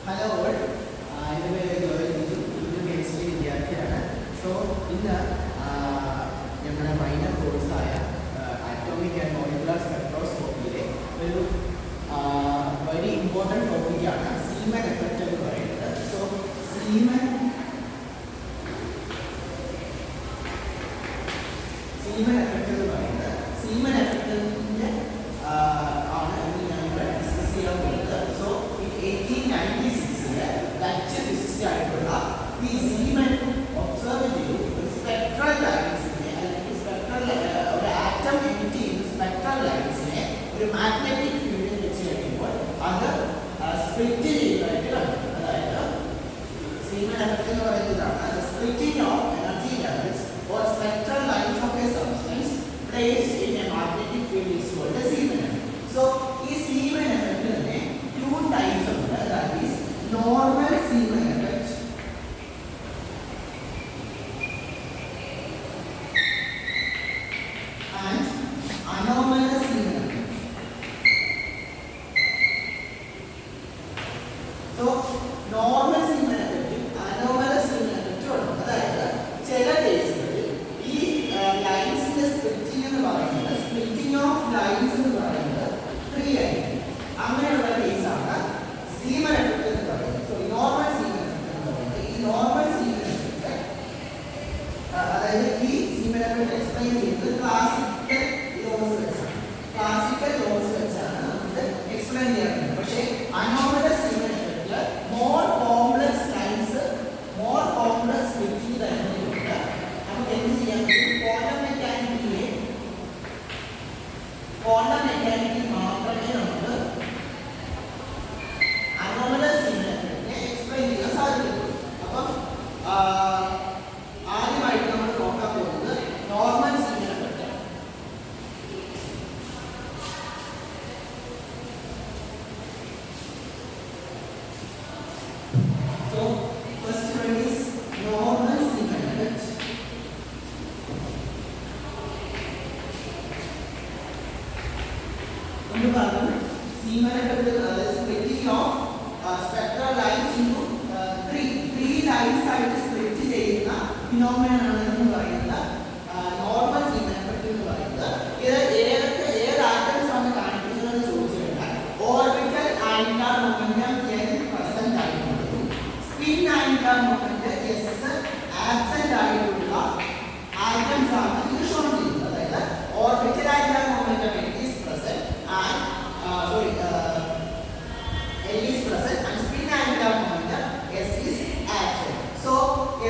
Hello all, എൻ്റെ പേര് Joel Biju, ഒരു കെമിസ്ട്രി വിദ്യാർത്ഥിയാണ്. സോ ഇന്ന് ഞങ്ങളുടെ മൈനർ കോഴ്സായ ആറ്റോമിക് ആൻഡ് മോളിക്കുലർ സ്പെക്ട്രോസ്കോപ്പിയിലെ ഒരു വെരി ഇമ്പോർട്ടൻറ്റ് ടോപ്പിക്കാണ് സീമൻ എഫക്റ്റ് എന്ന് പറയുന്നത്. സോ സീമൻ എഫക്റ്റ് എന്ന് പറയുന്നത് സീമൻ എഫക്റ്റിൻ്റെ ആണ് ഇന്ന് ഞങ്ങൾ ഡിസ്കസ് ചെയ്യാൻ പോകുന്നത്. സോ 1896 ഡച്ച് ഫിസിസ്റ്റ് ആയിട്ടുള്ള ഈ സീമൻ ഒബ്സർവ് ചെയ്തു ഒരു സ്പെക്ട്രൽ ലൈൻസിനെ അല്ലെങ്കിൽ സ്പെക്ട്രൽ ഒരു ആറ്റം എമിറ്റ് ചെയ്യുന്ന സ്പെക്ട്രൽ ലൈൻസിനെ ഒരു മാഗ്നറ്റിക് ഫീൽഡിൽ വെച്ച് കഴിയുമ്പോൾ അത് സ്പ്ലിറ്റ് ചെയ്യുന്നതായിട്ട് കണ്ടു. അതായത് സീമൻ എഫക്റ്റ് എന്ന് പറയുന്നതാണ് splitting of energy levels or spectral lines of a substance placed in a magnetic field is called a Zeeman effect. So, this Zeeman effect is two types of it, that is normal Zeeman effect and anomalous Zeeman effect. So, normal Zeeman effect, anomalous Zeeman effect അതായത് ചില കേസുകൾ ലൈൻസിന്റെ splitting എന്ന് പറയുന്നത് splitting of lines എന്ന് പറയുന്നത് 3 ആയിരിക്കും. അങ്ങനെയുള്ള കേസാണ് സീമൻ എഫക്റ്റ് എന്ന് പറയുന്നത്. സോ നോർമൽ സീമൻ എഫക്റ്റ് എന്ന് പറയുന്നത് ഈ നോർമൽ സീമൻ എഫക്റ്റ് അതായത് ഈ സീമൻ എഫക്റ്റ് എക്സ്പ്ലെയിൻ ചെയ്യുന്നത് ക്ലാസിക്കൽ ലോസ് വെച്ചാണ് നമുക്ക് എക്സ്പ്ലെയിൻ ചെയ്യാറുണ്ട്. പക്ഷേ അനോമലസ് സീമൻ എഫക്റ്റില് more complex lines more complex splitting തരുന്നതുകൊണ്ട് നമുക്ക് എന്ത് ചെയ്യാൻ പറ്റും? ക്വാണ്ടം മെക്കാനിക്കിൽ മാത്രമേ നമുക്ക് അനോമലസ് സീമൻ എഫക്റ്റിനെ എക്സ്പ്ലെയിൻ ചെയ്യാൻ സാധിക്കുള്ളൂ. അപ്പം ആദ്യമായിട്ട് നമ്മൾ നോക്കാൻ പോകുന്നത് നോർമൽ സീമൻ എഫക്റ്റ് ആണ്. So first one is normal Zeeman effect. Zeeman effect is splitting of spectral lines into three lines ആയിട്ട് സ്പ്ലിറ്റ് ചെയ്യുന്ന ഫിനോമിനൻ ആണ് എന്ന് പറയുന്നത് നോർമൽ സീമൻ എഫക്റ്റ് എന്ന് പറയുന്നത്. ഇത് ഏത് ആറ്റംസ് ആണ് കാണിക്കുന്നത് എന്ന് ചോദിച്ചു കഴിഞ്ഞാൽ ഓർബിറ്റൽ ആംഗുലാർ മൊമെന്റം പ്രസന്റ് ആയിട്ടുള്ളതും സ്പിൻ ആംഗുലാർ മൊമെന്റം ആബ്സെന്റ് ആയിട്ടുള്ള ആറ്റംസ് ആണ് ഇത് ഷോ ചെയ്യുന്നത്. അതായത് orbital angular momentum is present and L is present and spin angular momentum S is absent. So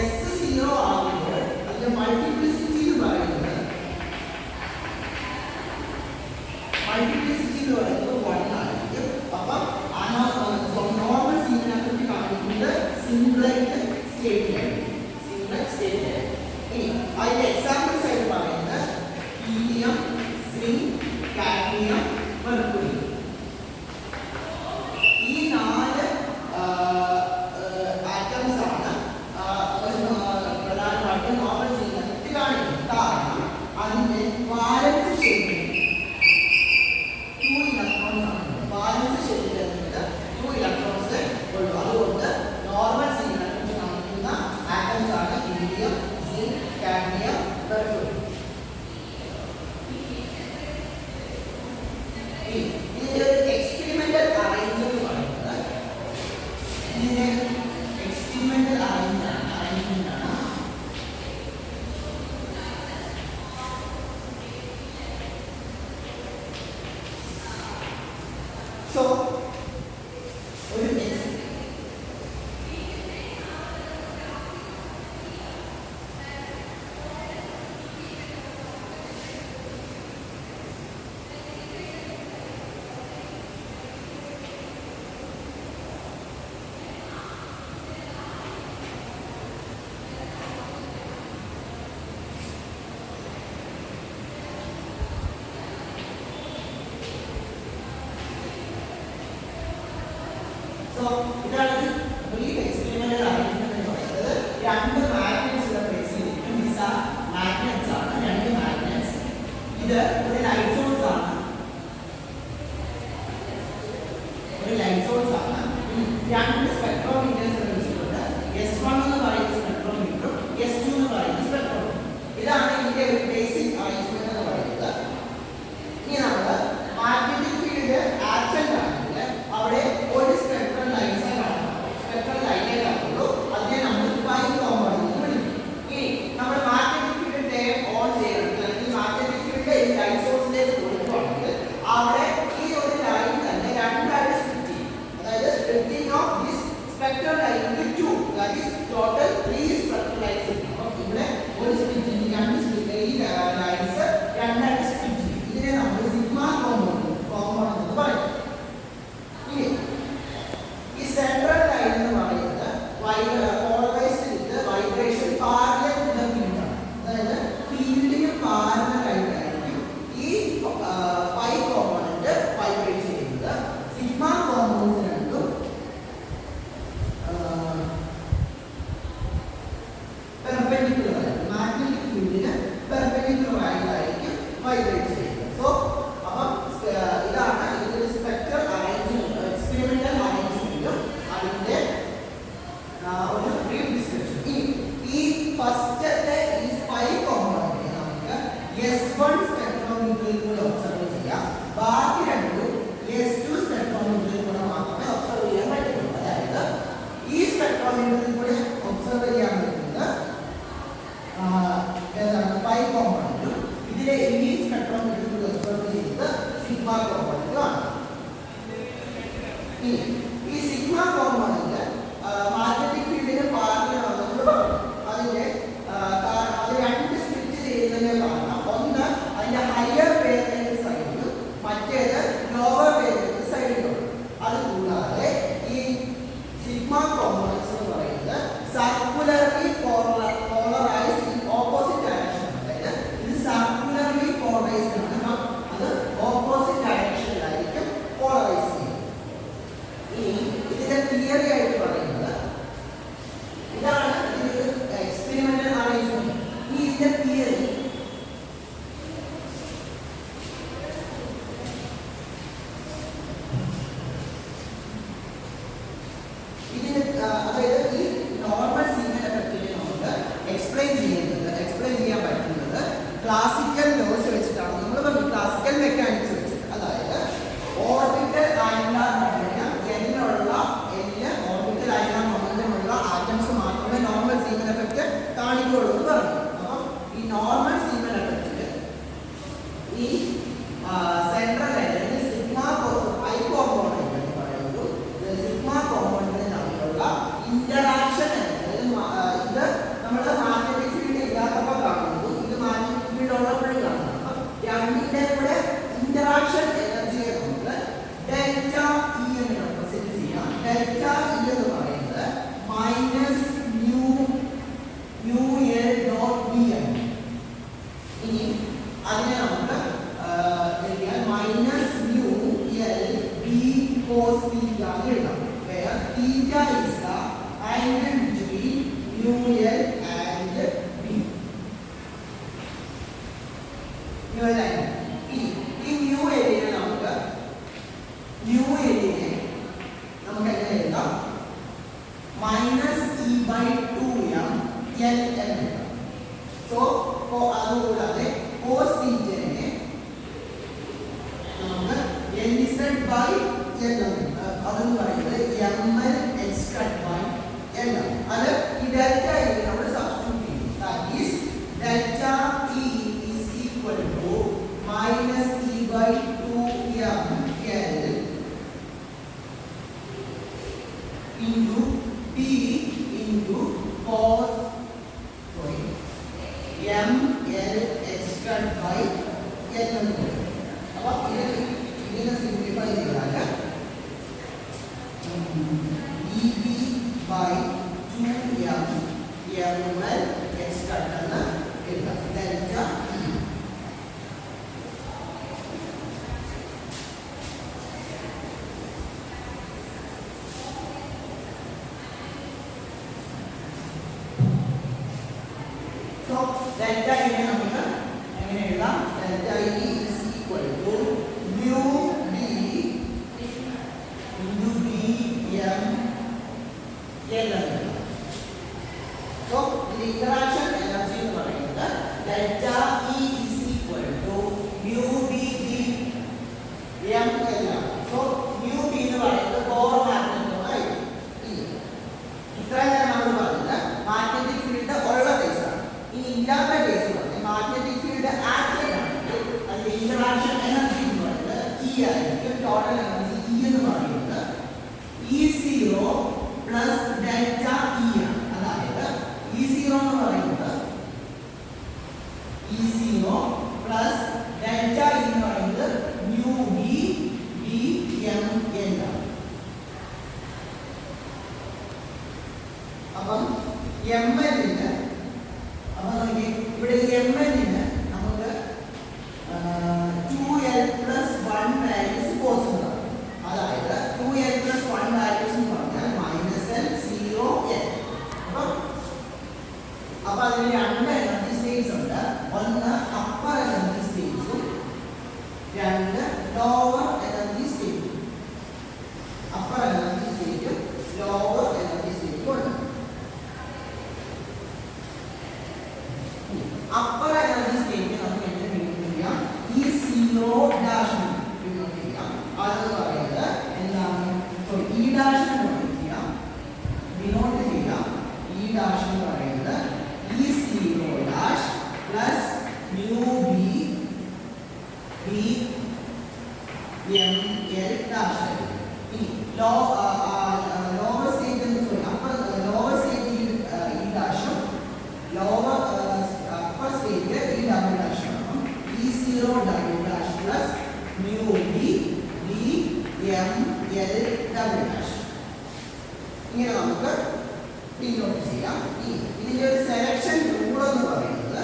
S 0 ആകുമ്പോൾ അതിന്റെ മൾട്ടിപ്ലിസിറ്റി എന്ന് പറയുന്നത് 1 ആയിരിക്കും. അപ്പം നോർമൽ സീമൻ എഫക്റ്റ് കാണിക്കുന്നത് സിംപ്ലറ്റ് സ്റ്റേറ്റിലായിരിക്കും. ഇനി അതിന്റെ എക്സാമ്പിൾസ് ആയിട്ട് പറയുന്നത് ഹീലിയം, സിങ്ക്, കാഡ്മിയം, മെർക്കുറി. ഈ 4 ആറ്റംസ് ആണ് പ്രധാനമായിട്ടും നോർമൽ സീമൻ എഫക്റ്റ് കാണിക്കുന്നത്. കാരണം അതിന്റെ വാലൻസ് ഷെയ്ഡിൽ 2 ഇലക്ട്രോൺസ് ആണ്. വാലൻസ് ഷെയ്ഡിൽ 2 ഇലക്ട്രോൺസ് ഉള്ളൂ. അതുകൊണ്ട് നോർമൽ സീമൻ എഫക്റ്റ് കാണിക്കുന്ന ആറ്റംസ് ആണ് helium, zinc, cadmium, mercury. Experimental arrangement എന്ന് പറയുന്നത് ഇതിന്റെ എക്സ്പെരിമെന്റൽ അറേഞ്ച്മെന്റ് ആണ്. സോ ഒരു ഇതാണ് ബ്രീഫ് എക്സ്പെരിമെന്റൽ അറേഞ്ച്മെന്റ് എന്ന് പറയുന്നത്. 2 മാഗ്നറ്റ്സ് പ്ലേസ് ചെയ്തിരിക്കും. ദിസ് ആർ മാഗ്നറ്റ്സ് ആണ്, 2 മാഗ്നറ്റ്സ്. ഇത് ഒരു ലൈറ്റ് സോഴ്സ് ആണ്. ഒരു ലൈറ്റ് സോഴ്സ് ആണ്. രണ്ട് സ്പെക്ട്രോമീറ്റേഴ്സ് വെച്ചിട്ടുണ്ട്. S1 എന്ന് പറയുന്ന സ്പെക്ട്രോമീറ്ററും S2 എന്ന് പറയുന്ന സ്പെക്ട്രോമീറ്ററും. ഇതാണ് ഇതിന്റെ ഒരു ബേസിക് അറേഞ്ച്മെന്റ് എന്ന് പറയുന്നത്. ഇനി നമ്മൾ മാഗ്നറ്റിക് ഫീൽഡ് ആബ്സെന്റ് ആണെങ്കിൽ അവിടെ ഒരു സ്പെക്ട്രൽ ലൈൻസ് കാണാം. സ്പെക്ട്രൽ ലൈനേ കാണുള്ളൂ. അതിനെ നമ്മൾ പൈ കോമ്പൗണ്ട് എന്ന് വിളിക്കും. ഇനി നമ്മൾ മാഗ്നറ്റിക് ഫീൽഡ് ടേം ഓൺ ചെയ്യണമെങ്കിൽ അല്ലെങ്കിൽ മാഗ്നറ്റിക് ഫീൽഡ് ഈ ലൈൻ സോഴ്സിലേക്ക് കൊടുക്കുകയാണെങ്കിൽ അവിടെ ഈ ഒരു ലൈൻ തന്നെ രണ്ടായിട്ട് സ്പ്ലിറ്റ് ചെയ്യും. അതായത് splitting of this spectral line into two, that is total 3 spectral lines. അപ്പോൾ ഇവിടെ ഒരു സ്പ്ലിറ്റ് രണ്ട് സ്പ്ലിറ്റ് ഈ ലൈൻസ് രണ്ടായിട്ട് സ്പ്ലിറ്റ് ചെയ്യും. ഇതിനെ നമ്മൾ സിഗ്മ കോമ്പൗണ്ട് എന്ന് പറയും. ഇനി ഈ സെൻട്രൽ ലൈൻ എന്ന് പറയുന്നത് polarised with vibration parallel to the field ആണ്. അതായത് ഫീൽഡിന് പാരലൽ ആയിട്ടായിരിക്കും ഈ പൈ കോമ്പൗണ്ട് വൈബ്രേറ്റ് ചെയ്യുന്നത്. സിഗ്മ കോമ്പൗണ്ട് രണ്ടും പെർപെൻഡിക്കുലർ മാഗ്നറ്റിക് ഫീൽഡിന് പെർപെൻഡിക്കുലർ ആയിട്ടായിരിക്കും വൈബ്രേറ്റ് ചെയ്യുന്നത്. സോ അപ്പം ഇതാണ് ഇതിന്റെ സ്പെക്ട്രൽ അറേഞ്ച്മെന്റ്, എക്സ്പെരിമെന്റൽ അറേഞ്ച്മെന്റും അതിന്റെ ഒരു ബ്രീഫ് ഡിസ്ക്രിപ്ഷൻ. ഈ ഫസ്റ്റത്തെ ഈ പൈ കോമ്പൗണ്ടിനെ നമുക്ക് S1 സ്പെക്ട്രോമീറ്ററിൽ കൂടെ ഒബ്സർവ് ചെയ്യാം. ബാക്കി രണ്ടും S2 സ്പെക്ട്രോമീറ്ററിൽ കൂടെ മാത്രമേ ഒബ്സർവ് ചെയ്യാൻ പറ്റുള്ളൂ. അതായത് ഈ സ്പെക്ട്രോമീറ്ററിൽ കൂടെ ഒബ്സർവ് ചെയ്യാൻ പറ്റുന്നത് ഏതാണ് പൈ കോമ്പൗണ്ടും ഇതിലെ ഈ സ്പെക്ട്രോമീറ്ററിൽ കൂടെ ഒബ്സർവ് ചെയ്യുന്നത് സിഗ്മ കോമ്പൗണ്ടുമാണ്. ഈ സിഗ്മ കോമ്പൗണ്ടിൽ മാഗ്നറ്റിക് ഫീൽഡിന് പാരലൽ ആണെന്ന് പറഞ്ഞു. അതിന്റെ അത് രണ്ട് സ്പ്ലിറ്റ് ചെയ്യുന്നതിന്റെ കാരണം ഒന്ന് അതിന്റെ ഹയർ വേവ് സൈഡിലും മറ്റേത് ലോവർ വേവ് സൈഡിലും. അതുകൂടാതെ ഈ സിഗ്മ കോമ്പൗണ്ട്സ് എന്ന് പറയുന്നത് circularly polarised in opposite direction. അതായത് ഇത് സർക്കുലർലി പോളറൈസ്ഡ് ആണ്. അത് ഓപ്പോസിറ്റ് ഡയറക്ഷനിലായിരിക്കും പോളറൈസ് ചെയ്യുന്നത്. ഇനി ഇതിന്റെ തിയറി ആയിട്ട് പറയുന്നത് ഇതാണ്. ഇതിന്റെ എക്സ്പെരിമെന്റൽ അറേഞ്ച്മെന്റ്. ഈ ഇതിന്റെ തിയറി അതായത് ഈ നോർമൽ സീമൻ എഫക്റ്റിനെ നമുക്ക് എക്സ്പ്ലെയിൻ ചെയ്യാൻ പറ്റുന്നത് ക്ലാസിക്കൽ ലോസ് വെച്ചിട്ടാണ്. നമ്മൾ പറഞ്ഞു ക്ലാസിക്കൽ മെക്കാനിക്സ് വെച്ചിട്ട്. അതായത് ഓർബിറ്റൽ ആംഗുലാർ മൊമെന്റം എന്നുള്ള ഓർബിറ്റൽ ആംഗുലാർ മൊമെന്റം ഉള്ള ആറ്റംസ് മാത്രമേ നോർമൽ സീമൻ എഫക്റ്റ് കാണിക്കുകയുള്ളൂ എന്ന് പറഞ്ഞു. അപ്പം ഈ നോർമൽ സീമൻ എഫക്റ്റിൽ ഈ central line sigma pi compound എന്ന് പറയുമ്പോൾ സിഗ്മ കോമ്പൗണ്ടിന് തമ്മിലുള്ള ഇന്ററാക്ഷൻ ഇത് നമ്മൾ മാഗ്നറ്റിക് ഫീൽഡ് ഇല്ലാത്തപ്പോൾ കാണുന്നു, ഇത് മാഗ്നറ്റിക് ഫീൽഡ് ഉള്ളപ്പോഴും കാണുന്നു. അപ്പം രണ്ടിന്റെ കൂടെ ഇന്ററാക്ഷൻ എനർജിയെ നമുക്ക് ഡെൽറ്റ ഇ എന്ന് റെപ്രസെന്റ് ചെയ്യാം. ഡെൽറ്റ ഇ എന്ന് പറയുന്നത് minus mu L dot B ആണ്. ഇനി അതിനെ നമുക്ക് minus mu L B cos theta എന്ന് എഴുതാം. where theta is the angle between mu L and B. mu L and B. ഈ mu L നെ നമുക്ക് എങ്ങനെ എഴുതാം? -e/2m L എന്ന് എഴുതാം. സോ അതുകൂടാതെ cos തീറ്റനെ നമുക്ക് Lz/L അതെന്ന് പറയുന്നത് ml h/L ആണ്. അത് ഈ ഡെൽറ്റ ഇ നമ്മൾ സബ്സ്റ്റിറ്റ്യൂട്ട് ചെയ്യും. That is delta E is equal to -e/2m L into b into cos ml h/L എന്ന് പറയും. അപ്പോൾ ഇതിനെ സിംപ്ലിഫൈ ചെയ്താൽ EB/2m ml h എന്ന് എഴുതാം. Delta E. സോ ഡെൽറ്റ ഇനെ നമുക്ക് എങ്ങനെ എഴുതാം? Delta E is equal to mu d into bm L എന്ന്. So the interaction energy എന്ന് പറയുന്നത് delta E is equal to mu b d m L. So mu b എന്ന് പറയുന്നത് bore മാഗ്നറ്റുമായി ഇത്രയും നേരം നമ്മൾ പറഞ്ഞത് മാഗ്നറ്റിക് ഫീൽഡ് ഉള്ള കേസാണ്. ഈ ഇല്ലാത്ത കേസ് പറഞ്ഞാൽ മാഗ്നറ്റിക് ഫീൽഡ് ആക്റ്റീവ് ആണെങ്കിൽ അതിന്റെ ഇന്ററാക്ഷൻ എനർജി എന്ന് പറയുന്നത് E ആയിരിക്കും. ടോട്ടൽ എനർജി E എന്ന് പറയുന്നത് E0 പ്ലസ് ഡെൽറ്റ E ആണ്. അതായത് E0 എന്ന് പറയുന്നത് E0 പ്ലസ് ഡെൽറ്റ E എന്ന് പറയുന്നത് mu b d m L ആണ്. അപ്പം ml ന് അപ്പം നമുക്ക് ഇവിടെ ml ന് നമുക്ക് 2l plus 1 വാല്യൂസ് പോസിബിൾ ആണ്. അതായത് 2l plus 1 വാല്യൂസ് എന്ന് പറഞ്ഞാൽ -l 0l. അപ്പോൾ അതിന് രണ്ട് എനർജി സ്റ്റേറ്റ്സ് ഉണ്ട്. ഒന്ന് അപ്പർ എനർജി സ്റ്റേറ്റ്സും രണ്ട് ലോവർ എനർജി സ്റ്റേറ്റും. അപ്പർ എനർജി സ്റ്റേറ്റും ലോവർ എനർജി സ്റ്റേറ്റും ഉണ്ട്. അപ്പർ എനർജി സ്റ്റേറ്റ് നമുക്ക് എങ്ങനെ ഡിനോട്ട് ചെയ്യാം? E0 ഡാഷ് ഡിനോട്ട് ചെയ്യാം. അതെന്ന് പറയുന്നത് എന്താണ്? സോറി E ഡാഷ് ഡിനോട്ട് ചെയ്യാം. E ഡാഷ് എന്ന് പറയുന്നത് E0 dash plus mu b d m L dash. ഇനി ലോവർ സ്റ്റേറ്റ് എന്ന് sorry upper lower state E ഡാഷും lower upper state E double ഡാഷും. E0 double dash plus mu b d m L double dash. ഇങ്ങനെ നമുക്ക് denote ചെയ്യാം. ഇതിന്റെ ഒരു selection rule എന്ന് പറയുന്നത്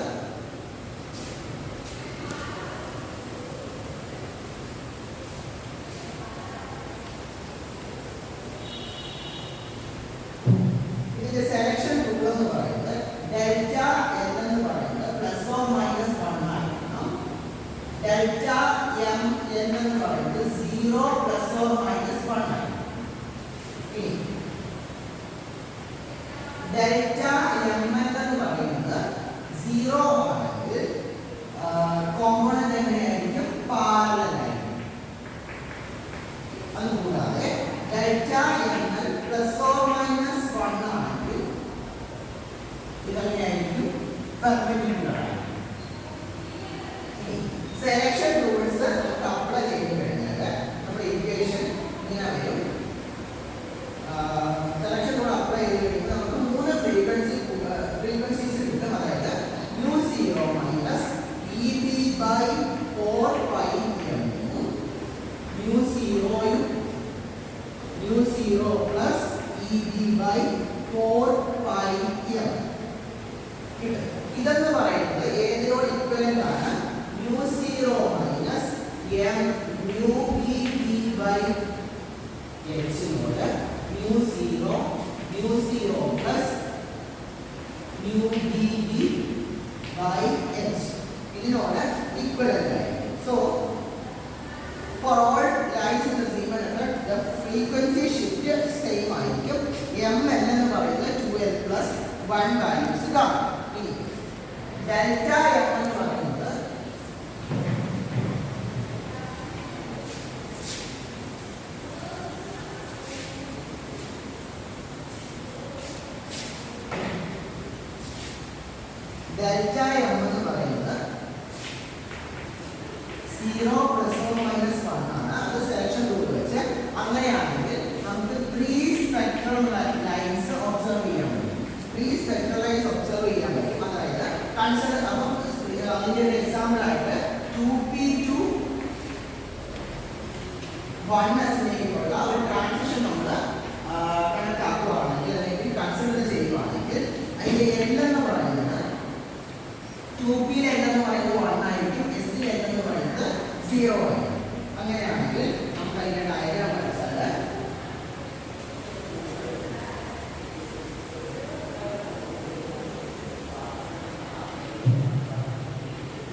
ഡെൽറ്റ L എന്ന് പറയുന്നത് പ്ലസ് ഓർ മൈനസ് 1 ആയിരിക്കണം. ഡെൽറ്റ M N എന്ന് പറയുന്നത് 0 പ്ലസ് ഓർ മൈനസ് 1 ആയിരിക്കണം. ഇനി ഡെൽറ്റ M N എന്ന് പറയുന്നത് 0 ആണെങ്കിൽ കോമ്പണന്റ് എങ്ങനെയായിരിക്കും? പാരലൽ ആയിരിക്കും. അതുകൂടാതെ delta M N plus or minus 1 ആണെങ്കിൽ ഇതെങ്ങനെയായിരിക്കും? പെർപെൻഡിക്കുലർ ആയിരിക്കും. സെലക്ഷൻ റൂൾസ് നമുക്ക് അപ്ലൈ ചെയ്ത് കഴിഞ്ഞാൽ നമ്മുടെ ഇക്വേഷൻ ഇങ്ങനെ വരും. സെലക്ഷൻ റൂൾ അപ്ലൈ ചെയ്ത് കഴിഞ്ഞാൽ നമുക്ക് മൂന്ന് ഫ്രീക്വൻസീസ് കിട്ടും. അതായത് u0 minus EB/4πm u0 plus EB/4πm. ഇതെന്ന് പറയുന്നത് ഏതിനോട് ഇക്വലന്റ് ആണ്? u0 minus m mu b/h നോട് u0 പ്ലസ് mu b/h ഇതിനോട് ഇക്വലന്റ് ആയിരിക്കും. So for all lines in the symmetry the frequency shift same ആയിരിക്കും. mn എന്ന് പറയുന്നത് 2l plus 1 വാല്യൂസ് കാണും. ഇനി ഡെൽറ്റ M എന്ന് പറയുന്നത് ഡെൽറ്റ M എന്ന് പറയുന്നത് 0 പ്ലസ് ഓർ മൈനസ് 1 ആണ്. അത് സെലക്ഷൻ റൂൾ വെച്ച് അങ്ങനെയാണെങ്കിൽ നമുക്ക് 3 സ്പെക്ട്രൽ ലൈൻസ് ഒബ്സർവ് ചെയ്യാൻ പറ്റും. 3 സ്പെക്ട്രൽ ലൈൻസ് ഒബ്സർവ് ചെയ്യാൻ പറ്റും. അതായത് കൺസിഡർ അപ്പം അതിന്റെ ഒരു എക്സാമ്പിൾ ആയിട്ട് 2p2 1s-ലേക്കുള്ള ഒരു ട്രാൻസിഷൻ നമ്മൾ കണക്കാക്കുകയാണെങ്കിൽ അല്ലെങ്കിൽ കൺസിഡർ ചെയ്യുകയാണെങ്കിൽ അതിന്റെ L എന്ന് പറയുന്നത് 2p-ലെ L എന്ന് പറയുന്നത് 1 ആയിരിക്കും, S-ലെ L എന്ന് പറയുന്നത് 0 ആയിരിക്കും. അങ്ങനെയാണെങ്കിൽ നമുക്ക് അതിന്റെ ഡയഗ്രാം വരച്ചാൽ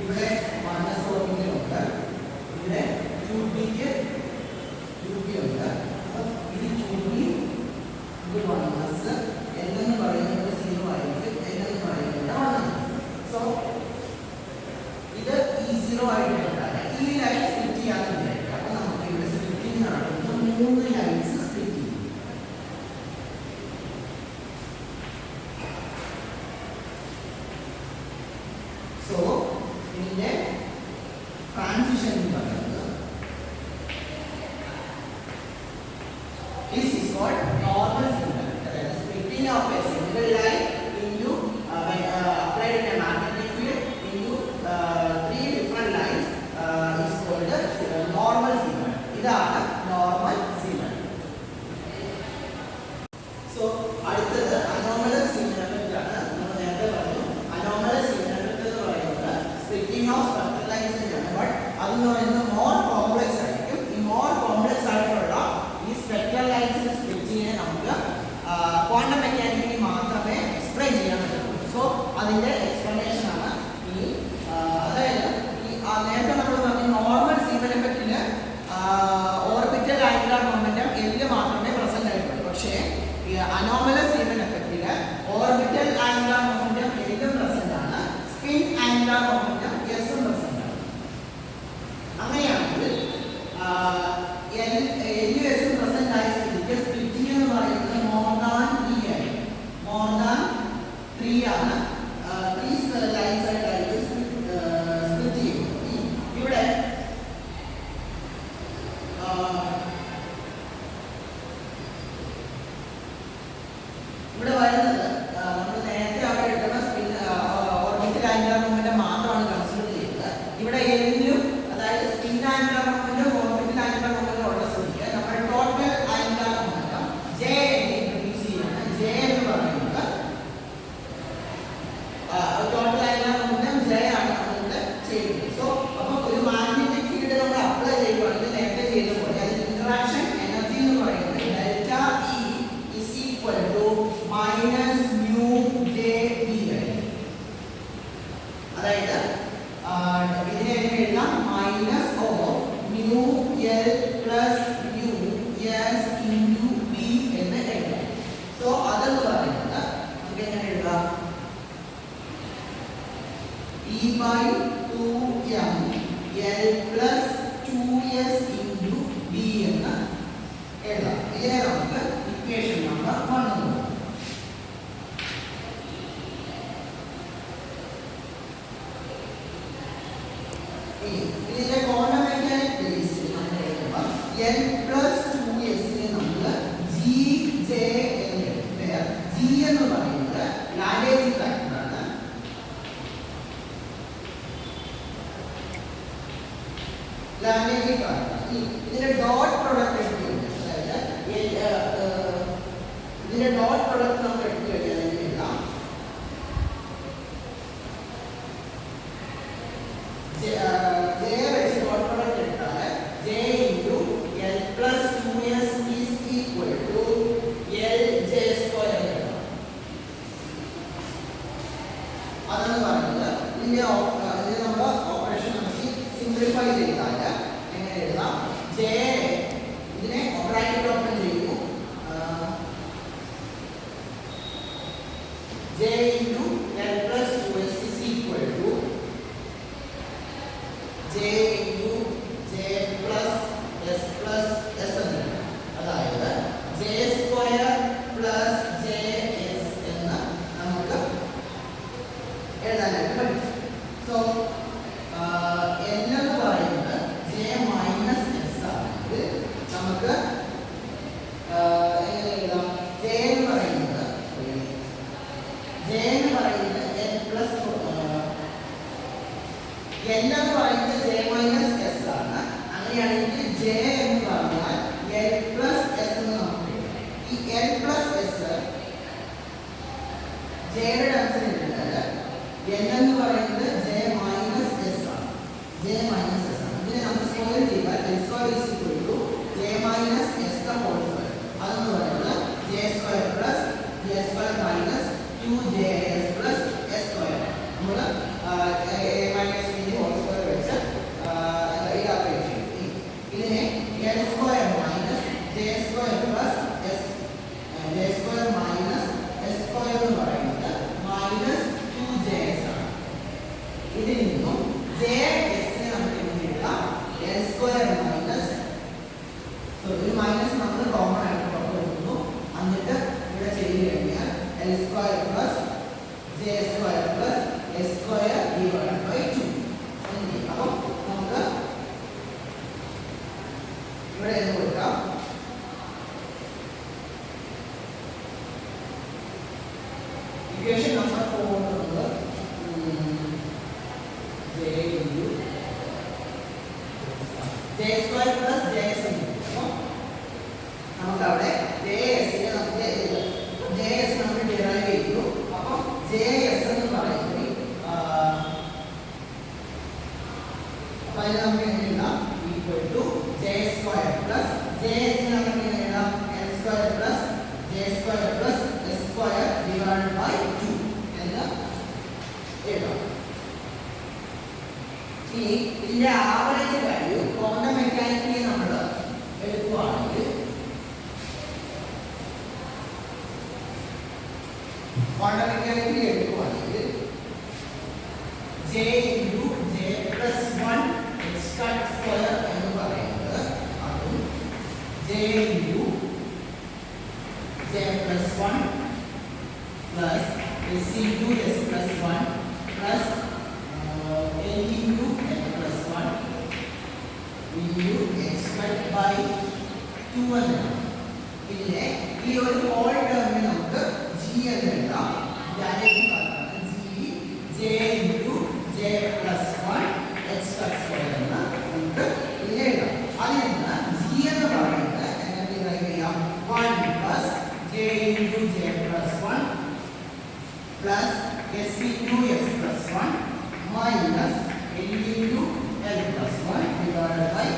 ഇവിടെ -ഓർബിറ്റലുണ്ട്, ഇവിടെ 2p അടുത്തത് അനോമലസ് സീമൻ എഫക്റ്റ് ആണ്. നമ്മൾ നേരത്തെ പറഞ്ഞു അനോമലസ് സീമൻ എഫക്റ്റ് എന്ന് പറയുന്നത് സ്പ്ലിറ്റിംഗ് ഓഫ് സ്പെക്ട്രൽ ലൈൻസിന്റെ ആണ്. ബട്ട് അതെന്ന് പറയുന്നത് മോർ കോംപ്ലക്സ് ആയിരിക്കും. ഈ മോർ കോംപ്ലക്സ് ആയിട്ടുള്ള ഈ സ്പെക്ട്രൽ ലൈൻസിന്റെ സ്പ്ലിറ്റിങ്ങിനെ നമുക്ക് ക്വാണ്ടം മെക്കാനിക്കലി മാത്രമേ എക്സ്പ്ലെയിൻ ചെയ്യാൻ പറ്റുള്ളൂ. സോ അതിന്റെ എക്സ്പ്ലനേഷൻ ആണ് ഈ അതായത് ഈ നേരത്തെ നമ്മൾ പറഞ്ഞ നോർമൽ സീമൻ എഫക്റ്റിന് ഓർബിറ്റൽ ആംഗുലർ മൊമെന്റം എല്ല് മാത്രമേ പ്രസന്റ് ആയിട്ടുള്ളൂ. പക്ഷേ ഈ അനോമലസ് സീമൻ എഫക്റ്റിന് ഓർബിറ്റൽ ആംഗുലർ മൊമെന്റം എല്ലും പ്രസന്റ് ആണ്, സ്പിൻ ആംഗുലർ മൊമെന്റം എസും പ്രസന്റ് ആണ്. അങ്ങനെയാണെങ്കിൽ എല്ലും എസും പ്രസന്റ് ആയ സ്ഥിതിക്ക് സ്പ്ലിറ്റിംഗ് എന്ന് പറയുന്നത് മോർ ദാൻ 3 ആണ്. 3 ലൈൻസ് ആയിട്ടായിരിക്കും സ്പ്ലിറ്റ് ചെയ്യുന്നത്. ഇവിടെ ഇവിടെ വരുന്നത് നമ്മൾ നേരത്തെ അവിടെ എടുക്കുന്ന ഓർബിറ്റൽ ആംഗുലർ മൊമെന്റം മാത്രമാണ് കൺസിഡർ ചെയ്യുന്നത്. ഇവിടെ എല്ലും അതായത് spin angular momentum orbital angular momentum ഉള്ള സ്ഥിതിക്ക് നമ്മുടെ ടോട്ടൽ ആംഗുലർ മൊമെന്റം ജെ എന്ന് ഇൻട്രൊഡ്യൂസ് ചെയ്യാണ്. ജെ എന്ന് പറയുന്നത് ടോട്ടൽ ആംഗുലർ മൊമെന്റം ജെ ആണ് നമ്മളിവിടെ ചെയ്യുന്നത്. സോ അപ്പോൾ ഒരു മാഗ്നറ്റിക് ഫീൽഡ് നമ്മൾ അപ്ലൈ ചെയ്യുകയാണെങ്കിൽ നേരത്തെ ചെയ്ത പോലെ അതിന്റെ ഇന്ററാക്ഷൻ എനർജി എന്ന് പറയുന്നത് delta E is equal to minus mu J B ആയിരിക്കും. അതായത് ഇതിനെ എങ്ങനെ എഴുതാം? Minus of mu L plus mu S into B എന്ന് എഴുതാം. സോ അതെന്ന് പറയുന്നത് നമുക്ക് എങ്ങനെ എഴുതാം? E by 2m L plus 2s into b എന്ന് എഴുതാം. ഇതിനെ നമുക്ക് ഇക്വേഷൻ നമ്പർ 1 എന്ന് പറയാം. ഇതിന്റെ ക്വാണ്ടം മെക്കാനിക് ബേസിൽ നമ്മൾ എഴുതുമ്പോൾ L plus 2s നെ നമ്മൾ Gj എന്ന് എഴുതും. G എന്ന് പറയുന്നത് ലാഗ്രാഞ്ച് ഫാക്ടർ ആണ്. ലാഗ്രാഞ്ച് ഫാക്ടർ ഇതിന്റെ ഡോട്ട് പ്രോഡക്റ്റ് എടുക്കുകയാണ്. അതായത് ഇതിന്റെ ഡോട്ട് പ്രോഡക്റ്റ് നമ്മൾ എടുത്തു കഴിഞ്ഞാൽ എഴുതാം ജെ വെച്ച് ഡോട്ട് പ്രോഡക്റ്റ് എടുത്താൽ J into L plus 2s is equal to L J square എഴുതാം. അതെന്ന് പറയുന്നത് ഇതിന്റെ നമ്മൾ ഓപ്പറേഷൻ നമുക്ക് സിംപ്ലിഫൈ ചെയ്താൽ എങ്ങനെ എഴുതാം? ജെ ഇതിനെ ബ്രാക്കറ്റ് ഓപ്പൺ ചെയ്യുന്നു. J into L plus 2s is equal to J into J plus S എന്ന് എഴുതാം. അതായത് J square plus J S എന്ന് നമുക്ക് എഴുതാനായിട്ട് പറ്റും. സോ എന്ന് പറയുന്നത് ജെ മൈനസ് എസ് ആണെങ്കിൽ നമുക്ക് എങ്ങനെ എഴുതാം? ജെ എന്ന് പറയുന്നത് എൽ പ്ലസ് എൽ എന്ന് പറയുന്നത് ജെ മൈനസ് എസ് ആണ്. അങ്ങനെയാണെങ്കിൽ ജെ എന്ന് പറഞ്ഞാൽ എൽ പ്ലസ് എസ് എന്ന് നമുക്ക് എഴുതാം. ഈ എൽ പ്ലസ് എസ് ജെയുടെ ടേംസിൽ എഴുതുന്നത് എൽ എന്ന് പറയുന്നത് ജെ മൈനസ് എസ് ആണ്. ജെ മൈനസ് എസ് ആണ്. ഇതിനെ നമുക്ക് സ്ക്വയർ ചെയ്താൽ L square is equal to J minus S the whole square. അതെന്ന് പറയുന്നത് J square plus J square minus 2js plus S square. നമ്മൾ A minus B whole square വെച്ച് ഇതാക്കുകയും ചെയ്യും. ഇതിനെ L square minus J square plus S J square minus S square എന്ന് പറയുന്നത് minus 2js ആണ്. ഇതിൽ നിന്നും ജെ എസിനെ നമുക്ക് എങ്ങനെ എഴുതാം? എൽ സ്ക്വയർ മൈനസ് ഒരു മൈനസ് നമ്മൾ കോമൺ ആയിട്ട് പുറത്ത് കൊടുക്കുന്നു. എന്നിട്ട് ഇവിടെ ചെയ്ത് കഴിഞ്ഞാൽ L square plus J square plus S square divide by 2. അപ്പം നമുക്ക് ഇവിടെ എന്ന് കൊടുക്കാം ഇക്വേഷൻ നമ്പർ 4 എന്നുള്ളത് J square plus J S. അപ്പം നമുക്ക് അവിടെ ജെ എസിനെ നമുക്ക് ജെ ഇനി ഇതിന്റെ ആവറേജ് വാല്യൂ ക്വാണ്ടം മെക്കാനിക്കലി നമ്മൾ എടുക്കുകയാണെങ്കിൽ ക്വാണ്ടം മെക്കാനിക്കലി എടുക്കുകയാണെങ്കിൽ j into j plus 1 x cut square എന്ന് പറയുന്നത് അതും j into j plus 1 plus s into s plus 1 plus n into n plus 1 into x cut by 2 എന്നാണ്. പിന്നെ ഈ ഒരു ഹോൾ ടേമിന് നമുക്ക് g എന്ന് എഴുതാം. ഡയറക്റ്റ് ഭാഗമാണ് g j into j plus 1 x cut square എന്ന് നമുക്ക് ഇതിനെ എഴുതാം. അതിൽ നിന്ന് g എന്ന് പറയുന്നത് എങ്ങനെ ഡിറൈവ് ചെയ്യാം? 1 plus j into j plus 1 plus s into s plus 1 minus n into l plus 1 divided by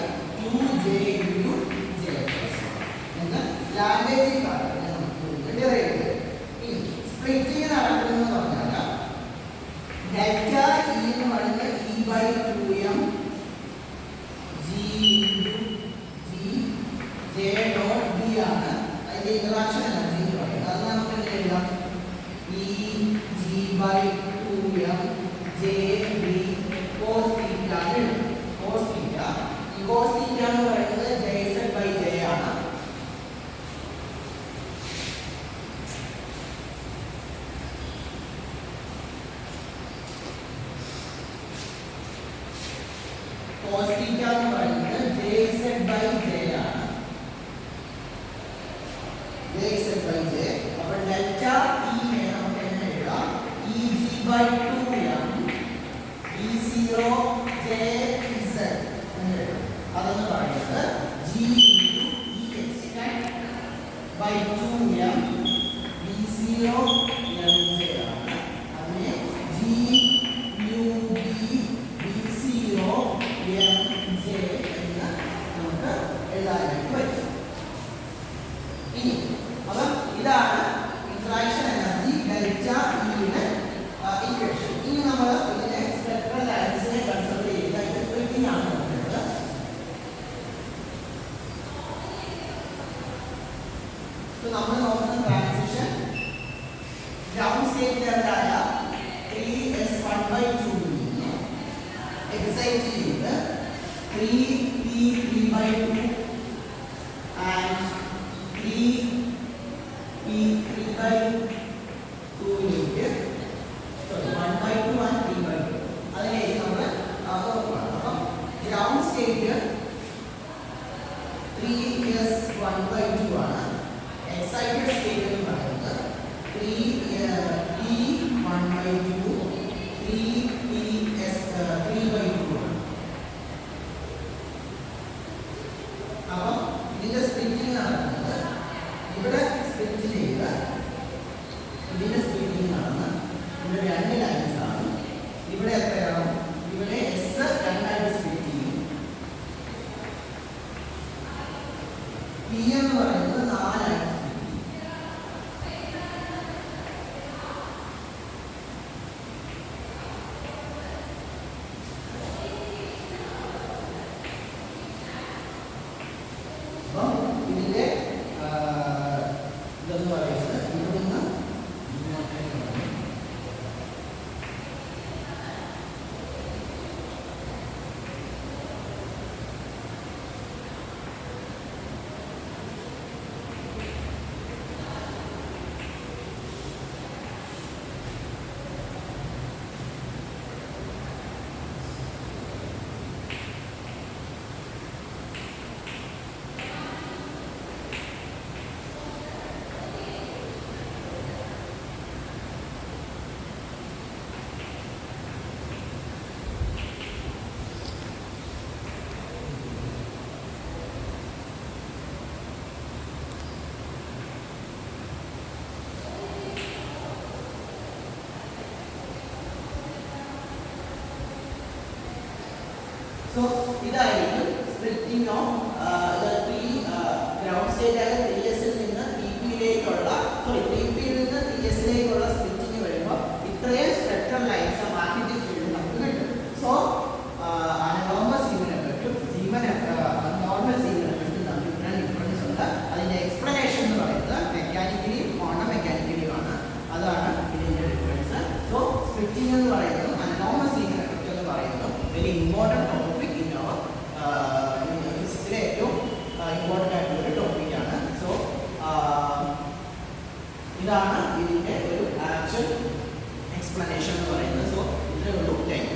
2j into j plus 1 എന്ന് ലാംഗ്വേജിൽ കാണുന്നത് നമുക്ക് ഡിറൈവ് ചെയ്യാം. ഇനി സ്പ്ലിറ്റിംഗ് നടക്കുന്നത് പറഞ്ഞാൽ ഡെൽറ്റ ഇ എന്ന് പറയുന്നത് e by 2m g into g j dot d ആണ്. അതിന്റെ ഇന്ററാക്ഷൻ എനർജി എന്ന് പറയുന്നത് അത് നമുക്ക് എങ്ങനെ എഴുതാം? e g by 2m j d cos theta cos theta. ഈ cos theta എന്ന് പറയുന്നത് jz by j ആണ്. cos theta എന്ന് പറയുന്നത് jz by j ആണ്. jz by j. അപ്പോൾ ഡെൽറ്റ e നെ നമുക്ക് എങ്ങനെ എഴുതാം? eg by 2m b0 jz എന്ന് എഴുതാം. അതെന്ന് പറയുന്നത് g into e x by 2m b0 mj ആണ്. അതിനെ g mu b b0 mj എന്ന് നമുക്ക് എഴുതാനായിട്ട് പറ്റും. ഇനി അപ്പം ഇതാണ് ഇന്ററാക്ഷൻ എനർജി ഡെൽറ്റ ഇയുടെ ഇക്വേഷൻ. ഇനി നമ്മൾ ഇതിനെ സ്പെക്ട്രൽ ലൈൻസിനെ കൺസിഡർ ചെയ്യുക. ഇത് സ്പ്ലിറ്റിംഗ് ആണ് നോക്കുന്നത്. നമ്മൾ നോക്കുന്ന ട്രാൻസിഷൻ ഗ്രൗണ്ട് സ്റ്റേറ്റ് ലെവലായ 3s1/2 ൽ നിന്ന് എക്സൈറ്റ് ചെയ്ത് 3p3/2 and 3p3/2 lake sorry 1/2 and 3/2 അതിലേക്ക് നമ്മൾ നോക്കുകയാണ്. അപ്പം ഗ്രൗണ്ട് സ്റ്റേറ്റ് 3s1/2 ആണ്. എക്സൈറ്റഡ് സ്റ്റേറ്റ് എന്ന് പറയുന്നത് 3p1/2 3p3/2 ആണ്. അപ്പം ഇതിന്റെ സ്പ്ലിറ്റിംഗ് നടക്കുന്നത് ഇവിടെ സ്പ്ലിറ്റ് ചെയ്യുക, ഇതിന്റെ സ്പ്ലിറ്റിംഗ് നടന്ന് ഇവിടെ രണ്ട് ലൈൻസ് ആണ്. ഇവിടെ എത്രയാണ്? ഇവിടെ എസ് രണ്ടായിട്ട് സ്പ്ലിറ്റ് ചെയ്യും. പി എന്ന് പറയുന്നത് 4ആയിട്ട് സ്പ്ലിറ്റ് ചെയ്യും. അപ്പം ഇതിന്റെ ഇതെന്ന് പറയുന്നത് ഇവിടുന്ന് ഇങ്ങോട്ടേക്ക് വരും. So ഇതായിരിക്കും സ്പ്ലിറ്റിംഗ് ഓഫ് ഗ്രൗണ്ട് സ്റ്റേറ്റ് ആയ 3s ൽ നിന്ന് 3p-യിലേക്കുള്ള സോറി 3p-യിൽ നിന്ന് 3s-ലേക്കുള്ള സ്പ്ലിറ്റിംഗ് വരുമ്പോൾ ഇത്രയും സ്പെക്ട്രൽ ലൈൻസ് മാഗ്നറ്റിക് ഫീൽഡ് നമുക്ക് കിട്ടും. സോ സ്പ്ലിറ്റിംഗ് എന്ന് പറയുന്നത് അനോമസ് ലീനിയർ എഫക്റ്റ് എന്ന് പറയുന്നത് very important topic in our ഫിസിക്സിലെ ഏറ്റവും ഇമ്പോർട്ടൻ്റ് ആയിട്ടുള്ള ഒരു ടോപ്പിക്കാണ്. സോ ഇതാണ് ഇതിൻ്റെ ഒരു ആക്ച്വൽ എക്സ്പ്ലനേഷൻ എന്ന് പറയുന്നത്. സോ ഇതിനുള്ള ടൈം